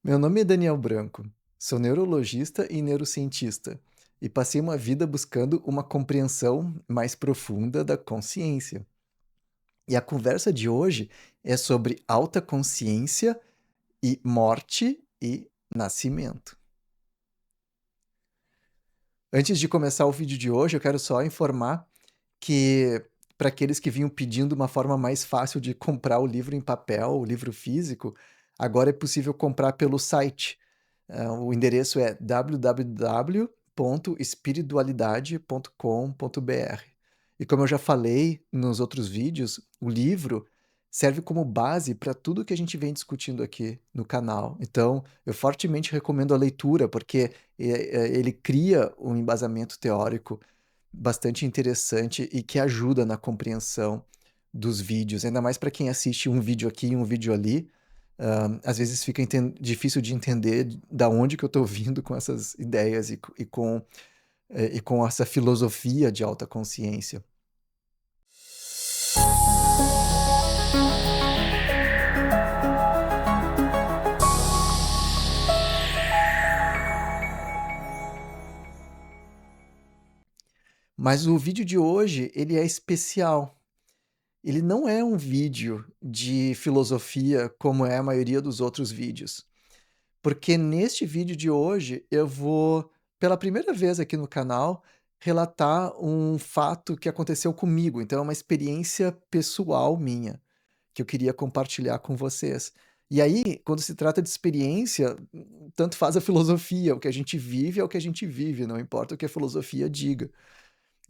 Meu nome é Daniel Branco, sou neurologista e neurocientista, e passei uma vida buscando uma compreensão mais profunda da consciência. E a conversa de hoje é sobre alta consciência e morte e nascimento. Antes de começar o vídeo de hoje, eu quero só informar que, para aqueles que vinham pedindo uma forma mais fácil de comprar o livro em papel, o livro físico, agora é possível comprar pelo site. O endereço é www.espiritualidade.com.br. E como eu já falei nos outros vídeos, o livro serve como base para tudo que a gente vem discutindo aqui no canal. Então, eu fortemente recomendo a leitura, porque ele cria um embasamento teórico bastante interessante e que ajuda na compreensão dos vídeos, ainda mais para quem assiste um vídeo aqui e um vídeo ali. Às vezes fica difícil de entender da onde que eu estou vindo com essas ideias e com essa filosofia de alta consciência. Mas o vídeo de hoje, ele é especial. Ele não é um vídeo de filosofia como é a maioria dos outros vídeos. Porque neste vídeo de hoje eu vou, pela primeira vez aqui no canal, relatar um fato que aconteceu comigo. Então é uma experiência pessoal minha, que eu queria compartilhar com vocês. E aí, quando se trata de experiência, tanto faz a filosofia, o que a gente vive é o que a gente vive, não importa o que a filosofia diga.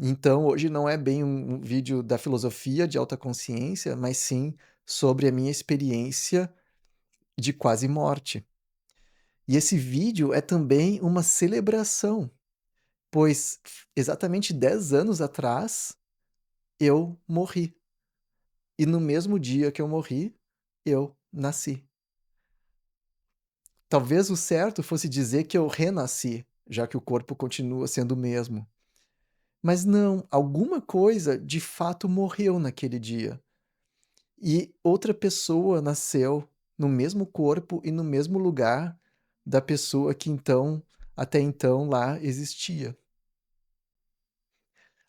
Então, hoje não é bem um vídeo da filosofia de alta consciência, mas sim sobre a minha experiência de quase morte. E esse vídeo é também uma celebração, pois exatamente 10 anos atrás eu morri. E no mesmo dia que eu morri, eu nasci. Talvez o certo fosse dizer que eu renasci, já que o corpo continua sendo o mesmo. Mas não, alguma coisa de fato morreu naquele dia. E outra pessoa nasceu no mesmo corpo e no mesmo lugar da pessoa que então, até então, lá existia.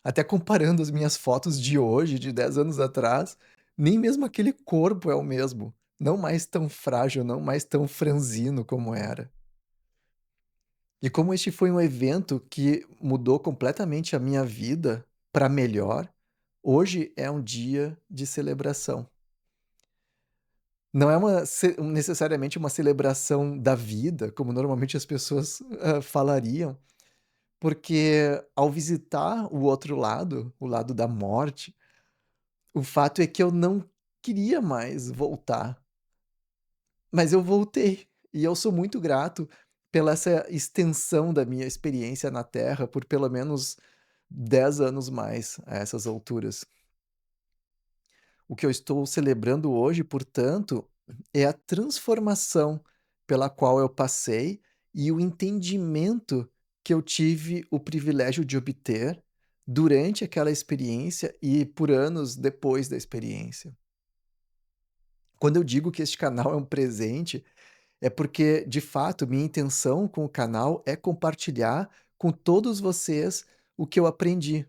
Até comparando as minhas fotos de hoje, de 10 anos atrás, nem mesmo aquele corpo é o mesmo. Não mais tão frágil, não mais tão franzino como era. E como este foi um evento que mudou completamente a minha vida para melhor, hoje é um dia de celebração. Não é necessariamente uma celebração da vida, como normalmente as pessoas falariam, porque ao visitar o outro lado, o lado da morte, o fato é que eu não queria mais voltar, mas eu voltei. E eu sou muito grato pela essa extensão da minha experiência na Terra por pelo menos 10 anos mais a essas alturas. O que eu estou celebrando hoje, portanto, é a transformação pela qual eu passei e o entendimento que eu tive o privilégio de obter durante aquela experiência e por anos depois da experiência. Quando eu digo que este canal é um presente, é porque, de fato, minha intenção com o canal é compartilhar com todos vocês o que eu aprendi.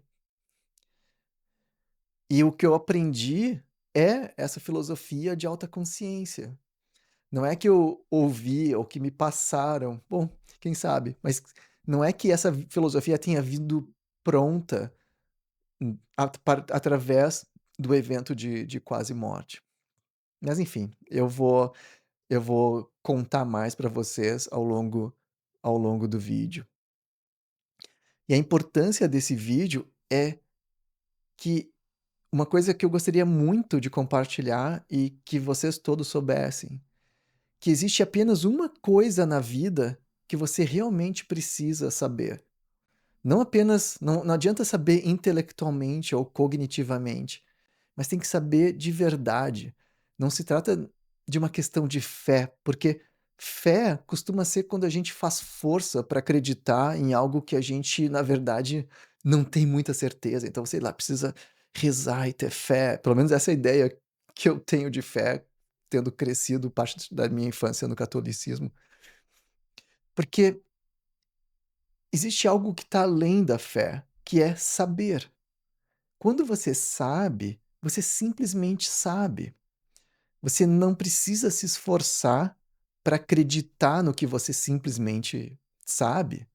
E o que eu aprendi é essa filosofia de alta consciência. Não é que eu ouvi ou que me passaram, bom, quem sabe, mas não é que essa filosofia tenha vindo pronta, através do evento de quase morte. Mas enfim, eu vou contar mais para vocês ao longo do vídeo. E a importância desse vídeo é que uma coisa que eu gostaria muito de compartilhar e que vocês todos soubessem, que existe apenas uma coisa na vida que você realmente precisa saber. Não adianta saber intelectualmente ou cognitivamente, mas tem que saber de verdade. Não se trata de uma questão de fé, porque fé costuma ser quando a gente faz força para acreditar em algo que a gente, na verdade, não tem muita certeza. Então, sei lá, precisa rezar e ter fé. Pelo menos essa é a ideia que eu tenho de fé tendo crescido parte da minha infância no catolicismo, porque existe algo que está além da fé, que é saber. Quando você sabe, você simplesmente sabe. Você não precisa se esforçar para acreditar no que você simplesmente sabe.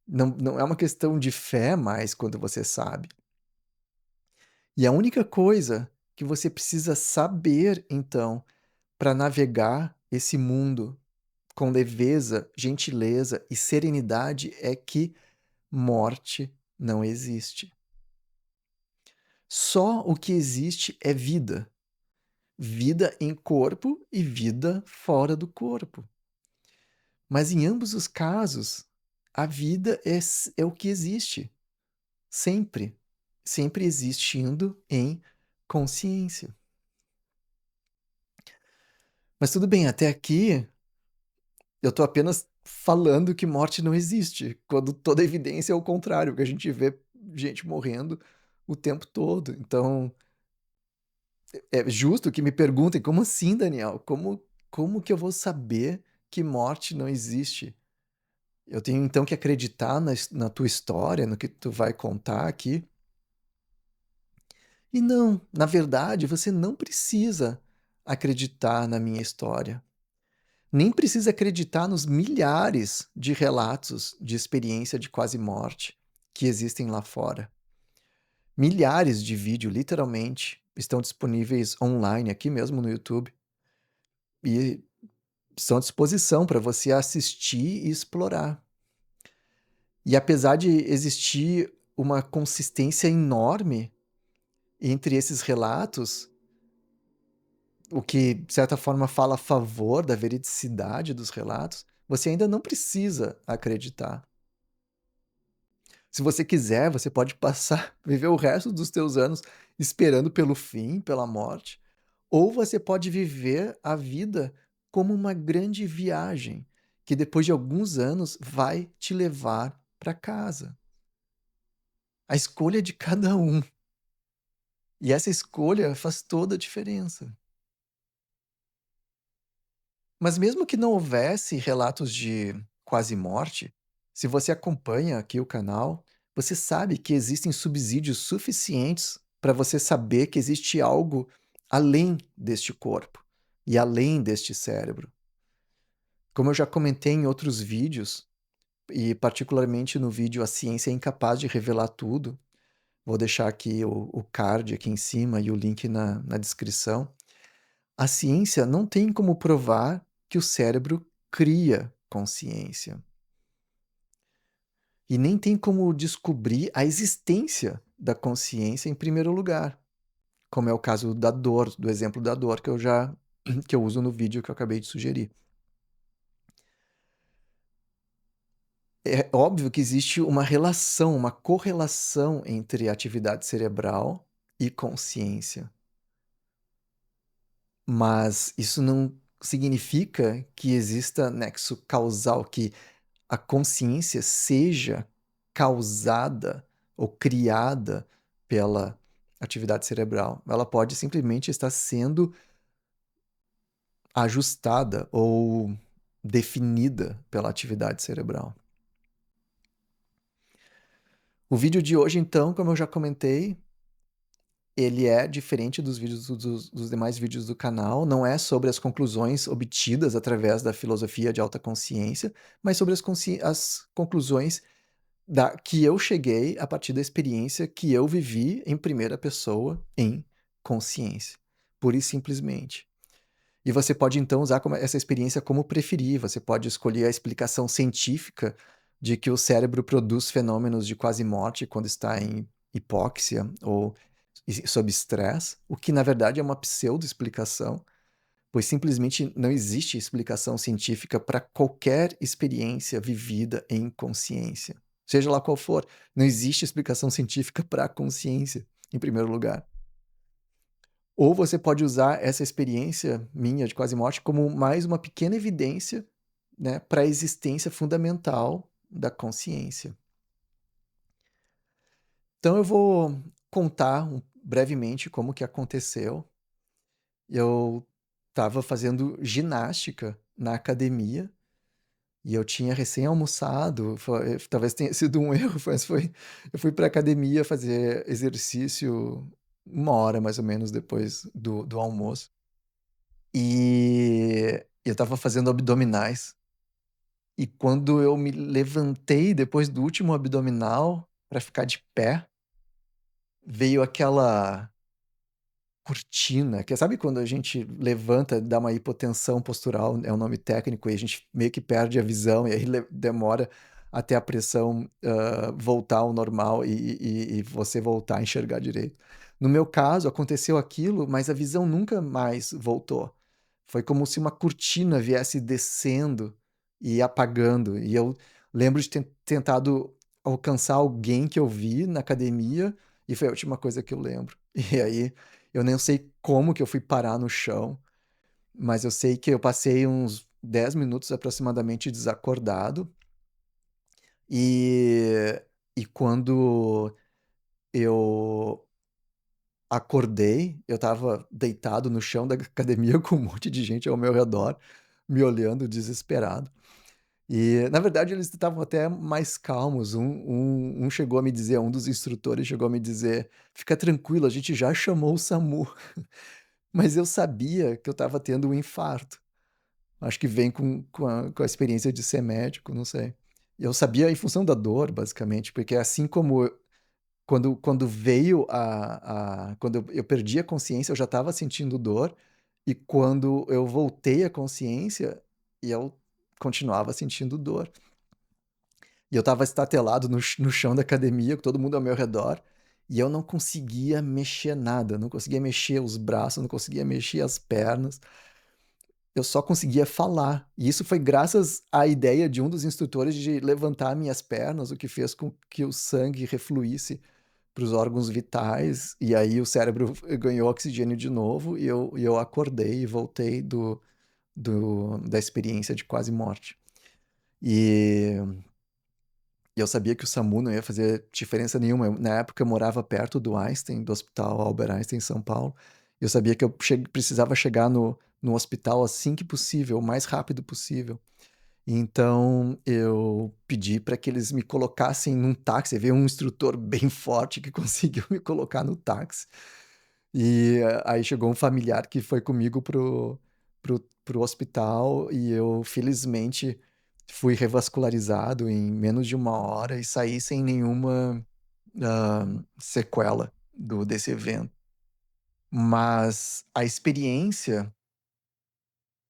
Não é uma questão de fé mais quando você sabe. E a única coisa que você precisa saber, então, para navegar esse mundo com leveza, gentileza e serenidade é que morte não existe. Só o que existe é vida. Vida em corpo e vida fora do corpo. Mas em ambos os casos, a vida é o que existe. Sempre. Sempre existindo em consciência. Mas tudo bem, até aqui eu estou apenas falando que morte não existe, quando toda a evidência é o contrário, que a gente vê gente morrendo o tempo todo. Então, é justo que me perguntem: "Como assim, Daniel? Como que eu vou saber que morte não existe?" Eu tenho então que acreditar na tua história, no que tu vai contar aqui? E não, na verdade, você não precisa acreditar na minha história. Nem precisa acreditar nos milhares de relatos de experiência de quase morte que existem lá fora. Milhares de vídeos, literalmente, estão disponíveis online aqui mesmo no YouTube e estão à disposição para você assistir e explorar. E apesar de existir uma consistência enorme entre esses relatos, o que de certa forma fala a favor da veridicidade dos relatos, você ainda não precisa acreditar. Se você quiser, você pode passar viver o resto dos teus anos esperando pelo fim, pela morte, ou você pode viver a vida como uma grande viagem, que depois de alguns anos vai te levar para casa. A escolha é de cada um, e essa escolha faz toda a diferença. Mas mesmo que não houvesse relatos de quase morte, se você acompanha aqui o canal, você sabe que existem subsídios suficientes para você saber que existe algo além deste corpo e além deste cérebro. Como eu já comentei em outros vídeos, e particularmente no vídeo A Ciência é Incapaz de Revelar Tudo, vou deixar aqui o card aqui em cima e o link na descrição. A ciência não tem como provar que o cérebro cria consciência. E nem tem como descobrir a existência da consciência em primeiro lugar, como é o caso da dor, do exemplo da dor que eu uso no vídeo que eu acabei de sugerir. É óbvio que existe uma relação, uma correlação entre atividade cerebral e consciência. Mas isso não significa que exista nexo causal, que a consciência seja causada ou criada pela atividade cerebral. Ela pode simplesmente estar sendo ajustada ou definida pela atividade cerebral. O vídeo de hoje, então, como eu já comentei, ele é diferente dos vídeos dos demais vídeos do canal, não é sobre as conclusões obtidas através da filosofia de alta consciência, mas sobre as conclusões que eu cheguei a partir da experiência que eu vivi em primeira pessoa em consciência, pura e simplesmente. E você pode então usar essa experiência como preferir, você pode escolher a explicação científica de que o cérebro produz fenômenos de quase morte quando está em hipóxia ou sob estresse, o que na verdade é uma pseudo-explicação, pois simplesmente não existe explicação científica para qualquer experiência vivida em consciência. Seja lá qual for, não existe explicação científica para a consciência, em primeiro lugar. Ou você pode usar essa experiência minha de quase morte como mais uma pequena evidência, né, para a existência fundamental da consciência. Então eu vou contar brevemente como que aconteceu. Eu estava fazendo ginástica na academia e eu tinha recém almoçado, talvez tenha sido um erro, mas eu fui pra academia fazer exercício 1 hora mais ou menos depois do almoço, e eu estava fazendo abdominais, e quando eu me levantei depois do último abdominal pra ficar de pé, veio aquela cortina, que sabe quando a gente levanta, dá uma hipotensão postural, é um nome técnico, e a gente meio que perde a visão, e aí demora até a pressão voltar ao normal e você voltar a enxergar direito. No meu caso, aconteceu aquilo, mas a visão nunca mais voltou. Foi como se uma cortina viesse descendo e apagando. E eu lembro de ter tentado alcançar alguém que eu vi na academia, e foi a última coisa que eu lembro. E aí eu nem sei como que eu fui parar no chão, mas eu sei que eu passei uns 10 minutos aproximadamente desacordado. E, e quando eu acordei, eu estava deitado no chão da academia com um monte de gente ao meu redor, me olhando desesperado. E, na verdade, eles estavam até mais calmos. Um chegou a me dizer, um dos instrutores chegou a me dizer: Fica tranquilo, a gente já chamou o SAMU. Mas eu sabia que eu estava tendo um infarto. Acho que vem com a experiência de ser médico, não sei. E eu sabia em função da dor, basicamente, porque assim como quando veio quando eu perdi a consciência, eu já estava sentindo dor, e quando eu voltei à consciência, eu continuava sentindo dor. E eu estava estatelado no chão da academia, com todo mundo ao meu redor, e eu não conseguia mexer nada, não conseguia mexer os braços, não conseguia mexer as pernas. Eu só conseguia falar. E isso foi graças à ideia de um dos instrutores de levantar minhas pernas, o que fez com que o sangue refluísse para os órgãos vitais, e aí o cérebro ganhou oxigênio de novo, e eu acordei e voltei da experiência de quase morte. E eu sabia que o SAMU não ia fazer diferença nenhuma. Na época eu morava perto do Einstein, do Hospital Albert Einstein, em São Paulo. Eu sabia que eu precisava chegar no hospital assim que possível, o mais rápido possível. Então eu pedi para que eles me colocassem num táxi. Veio um instrutor bem forte que conseguiu me colocar no táxi. E aí chegou um familiar que foi comigo pro hospital, e eu felizmente fui revascularizado em menos de 1 hora e saí sem nenhuma sequela desse evento. Mas a experiência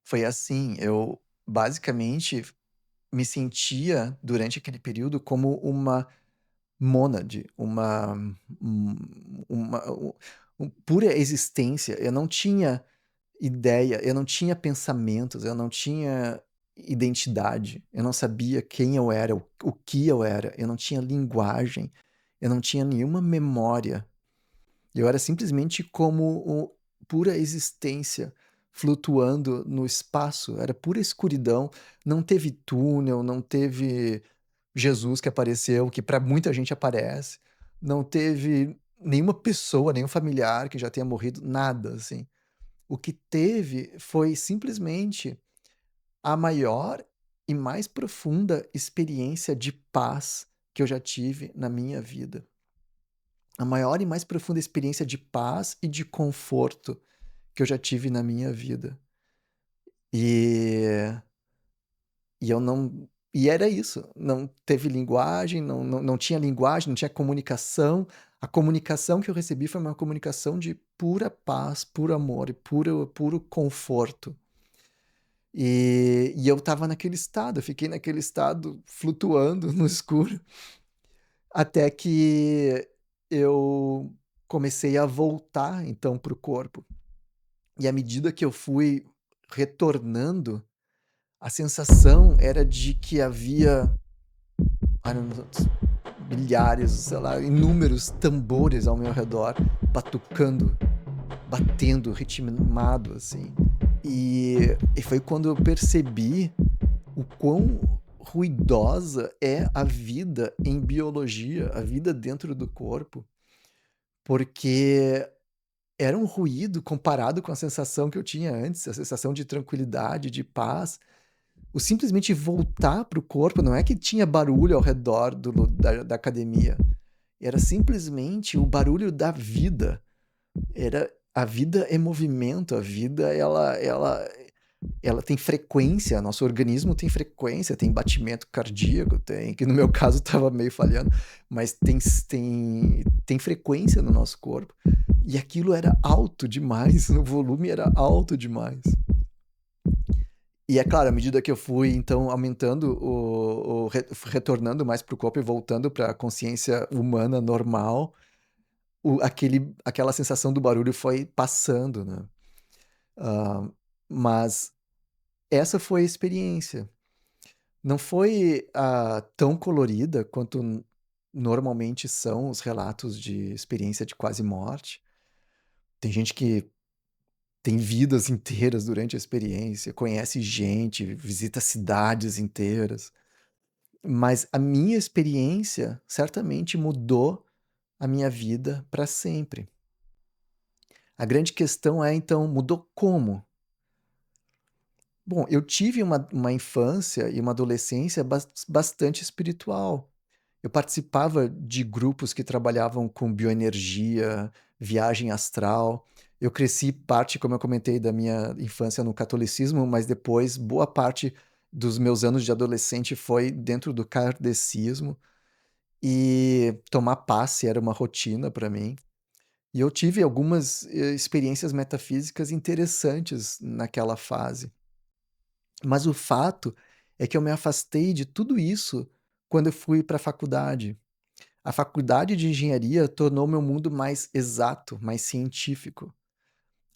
foi assim, eu basicamente me sentia durante aquele período como uma mônade, pura existência. Eu não tinha ideia, eu não tinha pensamentos, eu não tinha identidade, eu não sabia quem eu era, o que eu era, eu não tinha linguagem, eu não tinha nenhuma memória. Eu era simplesmente como pura existência flutuando no espaço, era pura escuridão, não teve túnel, não teve Jesus que apareceu, que para muita gente aparece, não teve nenhuma pessoa, nenhum familiar que já tenha morrido, nada assim. O que teve foi simplesmente a maior e mais profunda experiência de paz que eu já tive na minha vida. A maior e mais profunda experiência de paz e de conforto que eu já tive na minha vida. E eu não, e era isso, não teve linguagem, não tinha linguagem, não tinha comunicação. A comunicação que eu recebi foi uma comunicação de pura paz, puro amor e puro conforto. E eu estava naquele estado, eu fiquei naquele estado flutuando no escuro, até que eu comecei a voltar então para o corpo. E à medida que eu fui retornando, a sensação era de que havia, ai não, milhares, sei lá, inúmeros tambores ao meu redor, batucando, batendo, ritmado assim. E foi quando eu percebi o quão ruidosa é a vida em biologia, a vida dentro do corpo, porque era um ruído comparado com a sensação que eu tinha antes, a sensação de tranquilidade, de paz. O simplesmente voltar para o corpo, não é que tinha barulho ao redor do lu da academia, era simplesmente o barulho da vida. Era a vida é movimento, a vida ela tem frequência, nosso organismo tem frequência, tem batimento cardíaco, tem que no meu caso estava meio falhando, mas tem frequência no nosso corpo. E aquilo era alto demais, o volume era alto demais. E é claro, à medida que eu fui então aumentando retornando mais para o corpo e voltando para a consciência humana normal, aquela sensação do barulho foi passando, né. Hã, mas essa foi a experiência. Não foi, tão colorida quanto normalmente são os relatos de experiência de quase morte. Tem gente que tem vidas inteiras durante a experiência, conhece gente, visita cidades inteiras. Mas a minha experiência certamente mudou a minha vida para sempre. A grande questão é, então, mudou como? Bom, eu tive uma infância e uma adolescência bastante espiritual. Eu participava de grupos que trabalhavam com bioenergia, viagem astral. Eu cresci parte, como eu comentei, da minha infância no catolicismo, mas depois boa parte dos meus anos de adolescente foi dentro do kardecismo, e tomar passe era uma rotina para mim. E eu tive algumas, experiências metafísicas interessantes naquela fase. Mas o fato é que eu me afastei de tudo isso quando eu fui para a faculdade. A faculdade de engenharia tornou meu mundo mais exato, mais científico.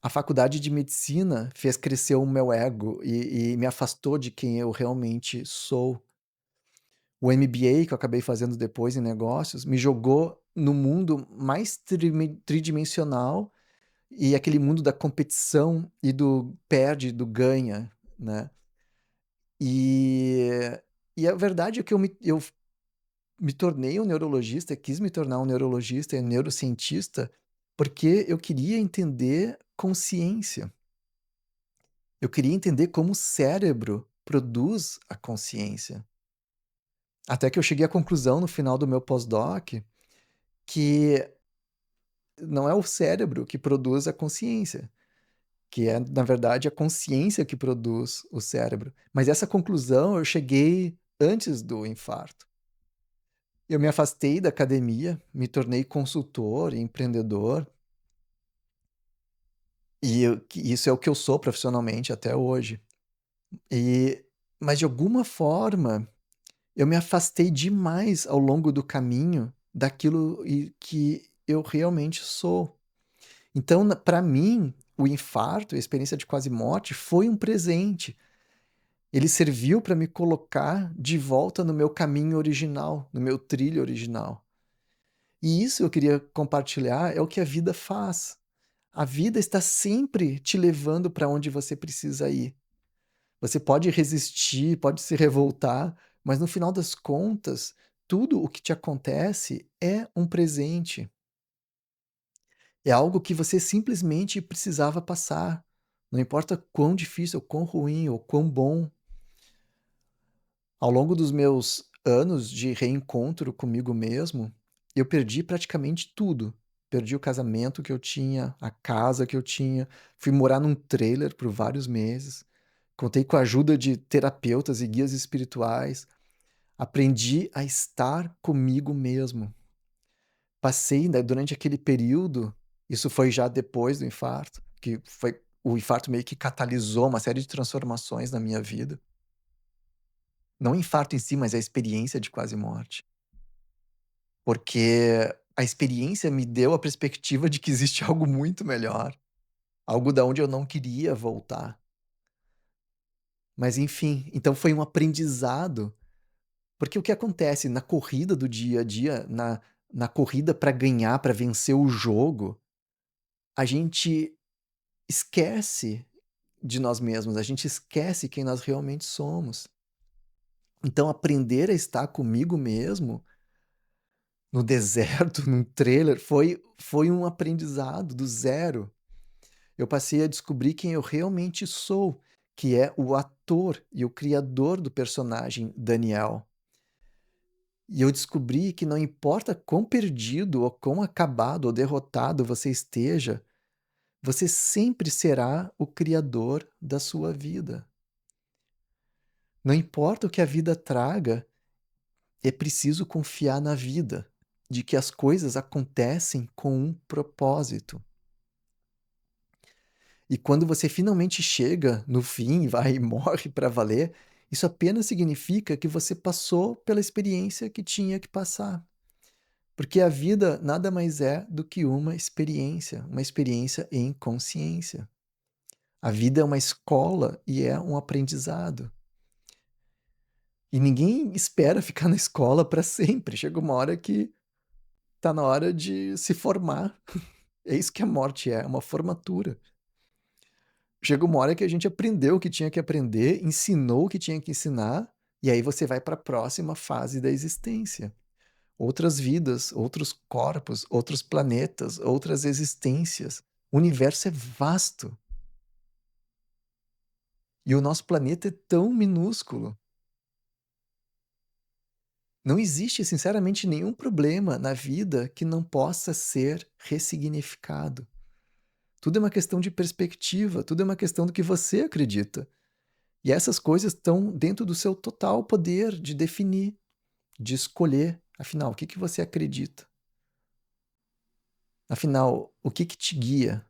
A faculdade de medicina fez crescer o meu ego e me afastou de quem eu realmente sou. O MBA, que eu acabei fazendo depois em negócios, me jogou no mundo mais tridimensional e aquele mundo da competição e do perde, do ganha, né. E e a verdade é que eu me tornei um neurologista, quis me tornar um neurologista e neurocientista, porque eu queria entender consciência. Eu queria entender como o cérebro produz a consciência. Até que eu cheguei à conclusão no final do meu pós-doc que não é o cérebro que produz a consciência, que é, na verdade, a consciência que produz o cérebro. Mas essa conclusão eu cheguei antes do infarto. Eu me afastei da academia, me tornei consultor e empreendedor, e isso é o que eu sou profissionalmente até hoje. E mas de alguma forma, eu me afastei demais ao longo do caminho daquilo que eu realmente sou. Então, para mim, o infarto, a experiência de quase morte, foi um presente. Ele serviu para me colocar de volta no meu caminho original, no meu trilho original. E isso eu queria compartilhar, é o que a vida faz. A vida está sempre te levando para onde você precisa ir. Você pode resistir, pode se revoltar, mas no final das contas, tudo o que te acontece é um presente. É algo que você simplesmente precisava passar. Não importa quão difícil, ou quão ruim, ou quão bom. Ao longo dos meus anos de reencontro comigo mesmo, eu perdi praticamente tudo. Perdi o casamento que eu tinha, a casa que eu tinha, fui morar num trailer por vários meses, contei com a ajuda de terapeutas e guias espirituais, aprendi a estar comigo mesmo. Passei, né, durante aquele período, isso foi já depois do infarto, que foi o infarto meio que catalisou uma série de transformações na minha vida. Não o infarto em si, mas a experiência de quase morte. Porque a experiência me deu a perspectiva de que existe algo muito melhor, algo da onde eu não queria voltar. Mas enfim, então foi um aprendizado, porque o que acontece na corrida do dia a dia, na corrida para ganhar, para vencer o jogo, a gente esquece de nós mesmos, a gente esquece quem nós realmente somos. Então aprender a estar comigo mesmo no deserto, num trailer, foi um aprendizado do zero. Eu passei a descobrir quem eu realmente sou, que é o ator e o criador do personagem Daniel. E eu descobri que não importa quão perdido ou quão acabado ou derrotado você esteja, você sempre será o criador da sua vida. Não importa o que a vida traga, é preciso confiar na vida, de que as coisas acontecem com um propósito. E quando você finalmente chega no fim, vai e morre para valer, isso apenas significa que você passou pela experiência que tinha que passar. Porque a vida nada mais é do que uma experiência em consciência. A vida é uma escola e é um aprendizado. E ninguém espera ficar na escola para sempre. Chega uma hora que tá na hora de se formar. É isso que a morte é uma formatura. Chega uma hora que a gente aprendeu o que tinha que aprender, ensinou o que tinha que ensinar, e aí você vai para a próxima fase da existência. Outras vidas, outros corpos, outros planetas, outras existências. O universo é vasto. E o nosso planeta é tão minúsculo. Não existe, sinceramente, nenhum problema na vida que não possa ser ressignificado. Tudo é uma questão de perspectiva, tudo é uma questão do que você acredita. E essas coisas estão dentro do seu total poder de definir, de escolher. Afinal, o que que você acredita? Afinal, o que que te guia?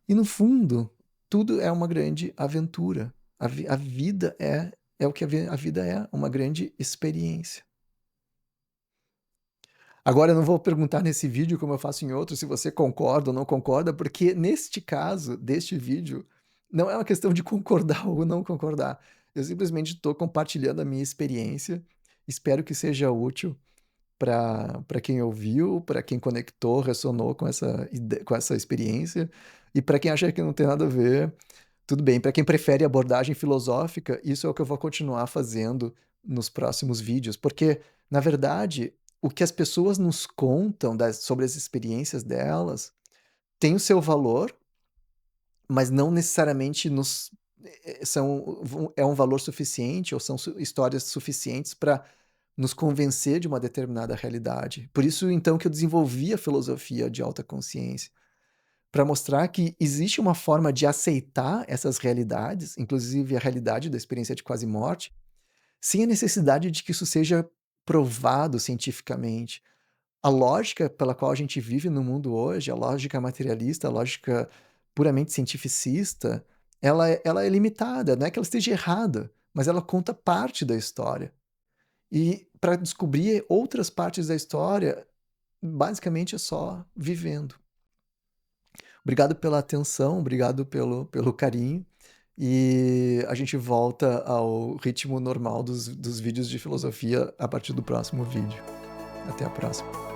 E no fundo, tudo é uma grande aventura. A vida é o que a vida é, uma grande experiência. Agora eu não vou perguntar nesse vídeo, como eu faço em outros, se você concorda ou não concorda, porque neste caso, deste vídeo, não é uma questão de concordar ou não concordar. Eu simplesmente estou compartilhando a minha experiência. Espero que seja útil para quem ouviu, para quem conectou, ressonou com essa experiência, e para quem acha que não tem nada a ver, tudo bem. Para quem prefere abordagem filosófica, isso é o que eu vou continuar fazendo nos próximos vídeos, porque, na verdade, o que as pessoas nos contam sobre as experiências delas tem o seu valor, mas não necessariamente é um valor suficiente ou são histórias suficientes para nos convencer de uma determinada realidade. Por isso, então, que eu desenvolvi a filosofia de alta consciência, para mostrar que existe uma forma de aceitar essas realidades, inclusive a realidade da experiência de quase morte, sem a necessidade de que isso seja provado cientificamente. A lógica pela qual a gente vive no mundo hoje, a lógica materialista, a lógica puramente cientificista, ela é limitada, não é que ela esteja errada, mas ela conta parte da história. E para descobrir outras partes da história, basicamente é só vivendo. Obrigado pela atenção, obrigado pelo carinho. E a gente volta ao ritmo normal dos vídeos de filosofia a partir do próximo vídeo. Até a próxima.